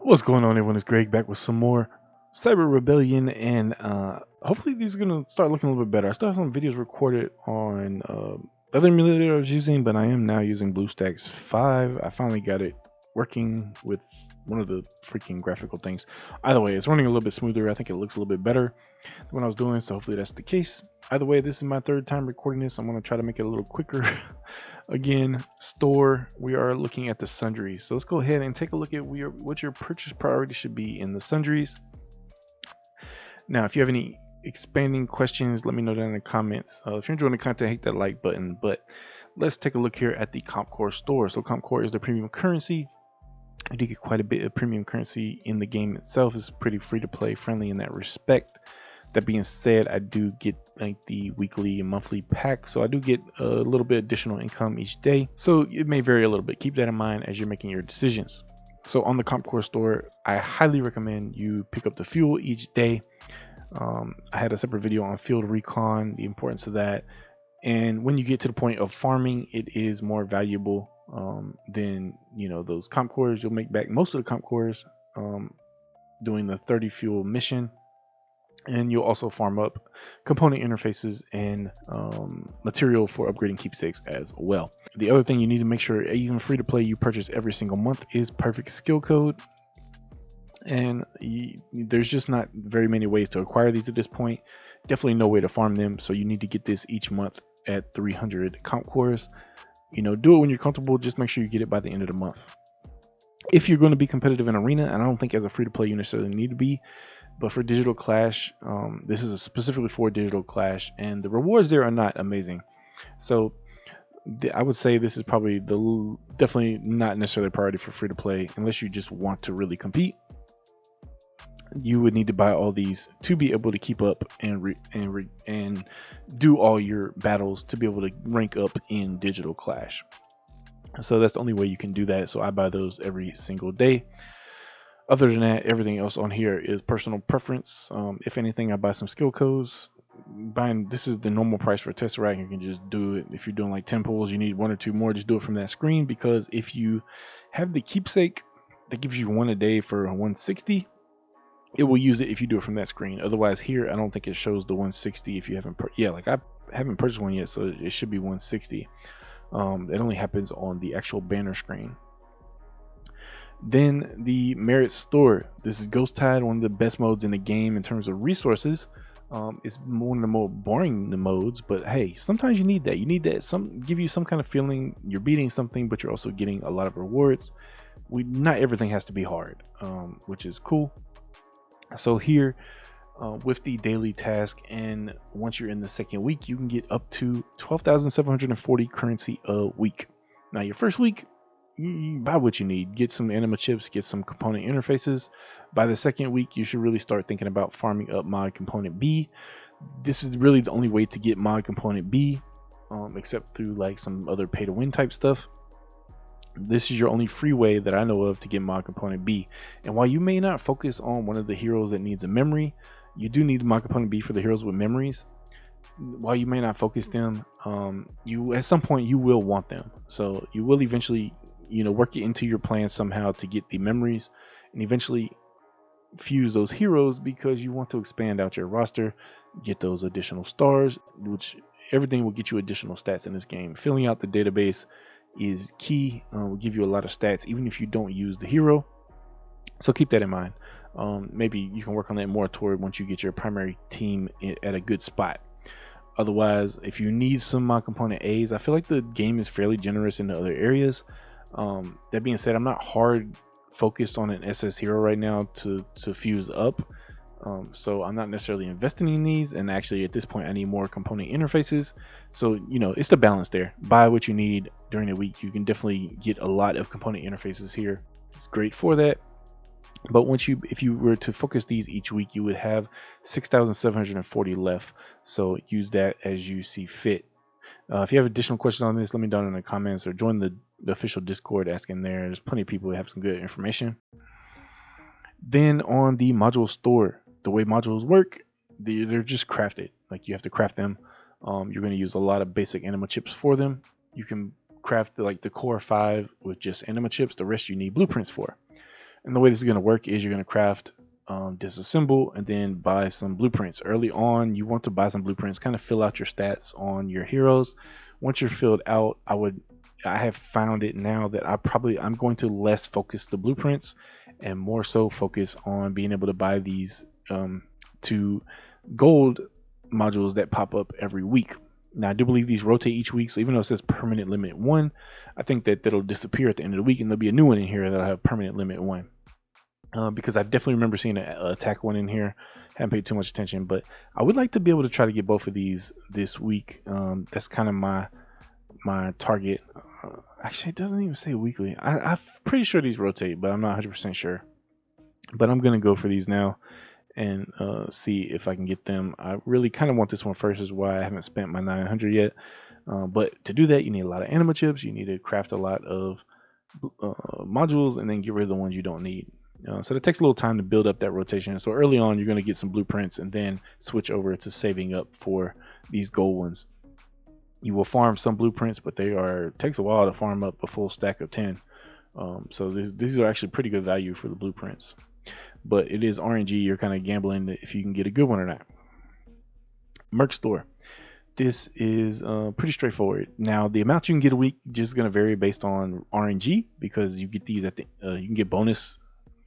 What's going on, everyone? It's Greg back with some more Cyber Rebellion, and hopefully these are gonna start looking a little bit better. I still have some videos recorded on other emulator I was using, but I am now using BlueStacks 5. I finally got it working with one of the freaking graphical things. Either way, it's running a little bit smoother. I think it looks a little bit better than what I was doing, so hopefully that's the case. Either way, this is my third time recording this. I'm gonna try to make it a little quicker. Again, store, we are looking at the sundries. So let's go ahead and take a look at what your purchase priority should be in the sundries. Now, if you have any expanding questions, let me know down in the comments. If you're enjoying the content, hit that like button. But let's take a look here at the Compcore store. So Compcore is the premium currency. You do get quite a bit of premium currency in the game itself. It's pretty free to play, friendly in that respect. That being said, I do get like the weekly and monthly pack, so I do get a little bit additional income each day. So it may vary a little bit. Keep that in mind as you're making your decisions. So on the Compcore store, I highly recommend you pick up the fuel each day. I had a separate video on field recon, the importance of that. And when you get to the point of farming, it is more valuable than those comp cores. You'll make back most of the comp cores doing the 30 fuel mission, and you'll also farm up component interfaces and material for upgrading keepsakes as well. The other thing you need to make sure, even free to play, you purchase every single month is perfect skill code. And there's just not very many ways to acquire these at this point. Definitely no way to farm them, so you need to get this each month at 300 comp cores. Do it when you're comfortable. Just make sure you get it by the end of the month. If you're going to be competitive in arena, and I don't think as a free to play you necessarily need to be, but for digital clash, this is specifically for digital clash, and the rewards there are not amazing. So I would say this is probably definitely not necessarily a priority for free to play unless you just want to really compete. You would need to buy all these to be able to keep up and do all your battles to be able to rank up in digital clash. So that's the only way you can do that. So I buy those every single day. Other than that, everything else on here is personal preference. If anything, I buy some skill codes. This is the normal price for Tesseract. You can just do it. If you're doing like 10 pulls, you need one or two more, just do it from that screen, because if you have the keepsake that gives you one a day for 160, it will use it if you do it from that screen. Otherwise, here I don't think it shows the 160 if you haven't I haven't purchased one yet, so it should be 160. It only happens on the actual banner screen. Then the Merc Store. This is Ghost Tide, one of the best modes in the game in terms of resources. It's one of the more boring modes, but hey, sometimes you need that. You need that give you some kind of feeling you're beating something, but you're also getting a lot of rewards. Not everything has to be hard, which is cool. So here, with the daily task, and once you're in the second week, you can get up to 12,740 currency a week. Now your first week, you buy what you need. Get some anima chips, get some component interfaces. By the second week, you should really start thinking about farming up mod component B. This is really the only way to get mod component B, except through like some other pay to win type stuff. This is your only free way that I know of to get mod component B. And while you may not focus on one of the heroes that needs a memory, you do need mod component B for the heroes with memories. While you may not focus them, you at some point you will want them. So you will eventually, work it into your plan somehow to get the memories, and eventually fuse those heroes, because you want to expand out your roster, get those additional stars, which everything will get you additional stats in this game. Filling out the database is key. Will give you a lot of stats even if you don't use the hero, so keep that in mind. Maybe you can work on that more toward once you get your primary team at a good spot. Otherwise, if you need some mod component A's, I feel like the game is fairly generous in the other areas. That being said, I'm not hard focused on an SS hero right now to fuse up, so I'm not necessarily investing in these, and actually at this point I need more component interfaces. So it's the balance there. Buy what you need during the week. You can definitely get a lot of component interfaces here. It's great for that. But if you were to focus these each week, you would have 6,740 left. So use that as you see fit. If you have additional questions on this, let me know in the comments, or join the official Discord, ask in there. There's plenty of people who have some good information. Then on the module store, the way modules work, they're just crafted. Like, you have to craft them. You're going to use a lot of basic anima chips for them. You can craft the core 5 with just anima chips. The rest you need blueprints for. And the way this is going to work is you're going to craft, disassemble, and then buy some blueprints. Early on, you want to buy some blueprints, kind of fill out your stats on your heroes. Once you're filled out, I have found it now that I'm going to less focus the blueprints and more so focus on being able to buy these, 2 gold modules that pop up every week. Now, I do believe these rotate each week, so even though it says permanent limit 1, I think that that'll disappear at the end of the week, and there'll be a new one in here that'll have permanent limit 1. Because I definitely remember seeing an attack one in here. Haven't paid too much attention, but I would like to be able to try to get both of these this week. That's kind of my target. Actually, it doesn't even say weekly. I'm pretty sure these rotate, but I'm not 100% sure. But I'm gonna go for these now and see if I can get them. I really kind of want this one first, is why I haven't spent my 900 yet. But to do that, you need a lot of anima chips. You need to craft a lot of modules, and then get rid of the ones you don't need. So it takes a little time to build up that rotation. So early on, you're going to get some blueprints and then switch over to saving up for these gold ones. You will farm some blueprints, but takes a while to farm up a full stack of 10. So these are actually pretty good value for the blueprints. But it is RNG. You're kind of gambling if you can get a good one or not. Merc Store. This is pretty straightforward. Now, the amount you can get a week is just going to vary based on RNG, because you get these at the you can get bonus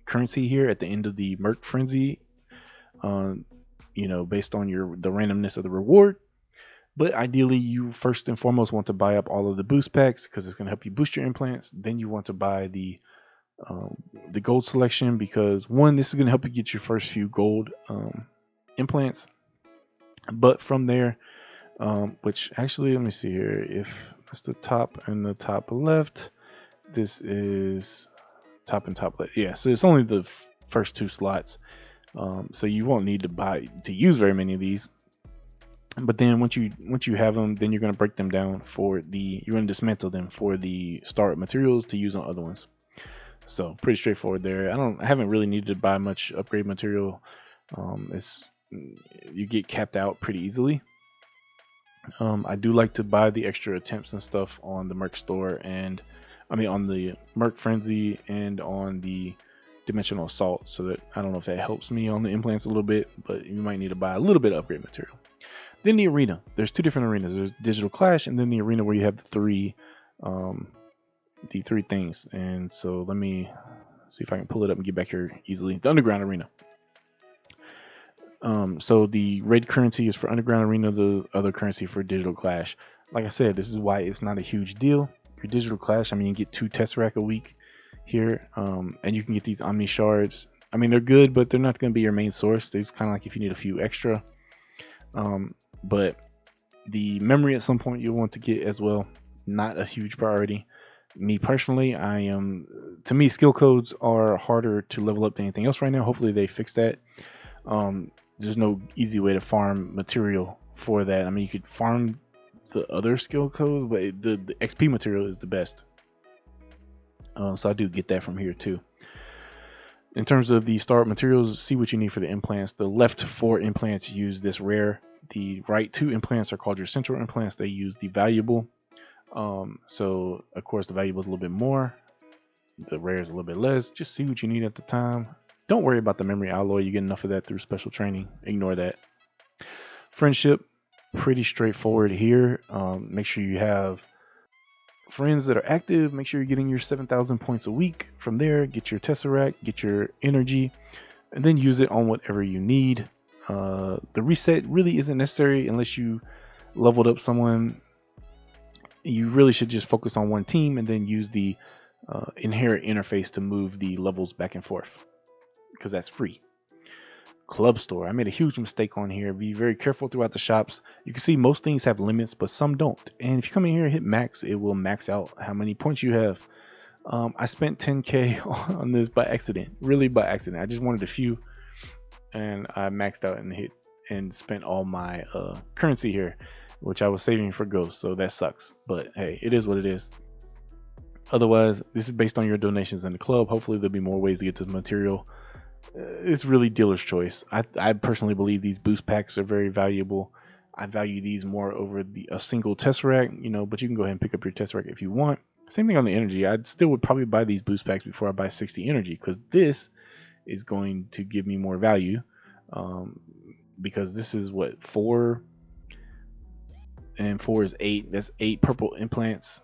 currency here at the end of the Merc Frenzy, based on the randomness of the reward. But ideally, you first and foremost want to buy up all of the boost packs, because it's going to help you boost your implants. Then you want to buy the gold selection, because one, this is going to help you get your first few gold implants. But from there, which actually, let me see here, if that's the top and the top left, this is top and top left. Yeah, so it's only the first 2 slots, so you won't need to use very many of these. But then once you have them, then you're going to break them down you're going to dismantle them for the start materials to use on other ones. So pretty straightforward there. I haven't really needed to buy much upgrade material. You get capped out pretty easily. I do like to buy the extra attempts and stuff on the Merc Store, on the Merc Frenzy and on the Dimensional Assault, so that I don't know if that helps me on the implants a little bit, but you might need to buy a little bit of upgrade material. Then the arena. There's 2 different arenas. There's Digital Clash, and then the arena where you have the three things. And so let me see if I can pull it up and get back here easily. The Underground Arena. So the red currency is for Underground Arena, the other currency for Digital Clash. Like I said, this is why it's not a huge deal. For Digital Clash, you get 2 Tesseract a week here, and you can get these Omni Shards. They're good, but they're not going to be your main source. It's kind of like if you need a few extra. But the memory at some point you'll want to get as well. Not a huge priority. Me personally, to me, skill codes are harder to level up than anything else right now. Hopefully they fix that. There's no easy way to farm material for that. You could farm the other skill codes, but the XP material is the best. So I do get that from here too. In terms of the start materials, see what you need for the implants. The left 4 implants use this rare. The right 2 implants are called your central implants. They use the valuable. So of course the valuable is a little bit more. The rare is a little bit less. Just see what you need at the time. Don't worry about the memory alloy. You get enough of that through special training. Ignore that. Friendship, pretty straightforward here. Make sure you have friends that are active. Make sure you're getting your 7,000 points a week. From there, get your Tesseract, get your energy, and then use it on whatever you need. The reset really isn't necessary unless you leveled up someone. You really should just focus on one team and then use the inherit interface to move the levels back and forth, because that's free. Club Store. I made a huge mistake on here. Be very careful throughout the shops. You can see most things have limits, but some don't. And if you come in here and hit max, it will max out how many points you have. I spent 10k on this by accident. Really by accident. I just wanted a few, and I maxed out and spent all my currency here, which I was saving for Ghost. So that sucks. But hey, it is what it is. Otherwise, this is based on your donations in the club. Hopefully there'll be more ways to get to the material. It's really dealer's choice. I personally believe these boost packs are very valuable. I value these more over a single Tesseract, but you can go ahead and pick up your Tesseract if you want. Same thing on the energy. I still would probably buy these boost packs before I buy 60 energy, because this is going to give me more value. Because this is what, 4 and 4 is 8. That's 8 purple implants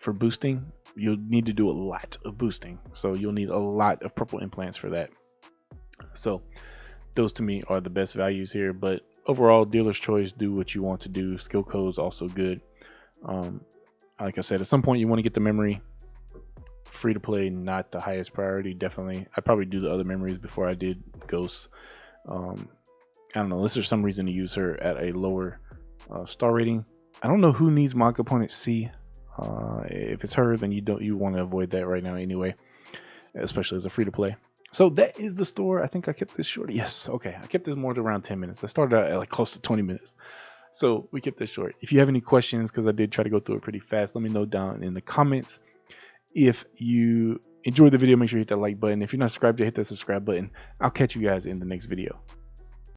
for boosting. You'll need to do a lot of boosting, so you'll need a lot of purple implants for that. So those to me are the best values here. But overall, dealer's choice, do what you want to do. Skill code's also good. Like I said, at some point you want to get the memory. Free to play, not the highest priority. Definitely, I'd probably do the other memories before I did Ghosts. I don't know, unless there's some reason to use her at a lower star rating. I don't know who needs mod component C. If it's her, then you want to avoid that right now anyway, especially as a free to play. So that is the store. I think I kept this short. Yes, okay, I kept this more than around 10 minutes. I started out at like close to 20 minutes. So we kept this short. If you have any questions, because I did try to go through it pretty fast, let me know down in the comments. If you enjoyed the video, make sure you hit that like button. If you're not subscribed, hit that subscribe button. I'll catch you guys in the next video.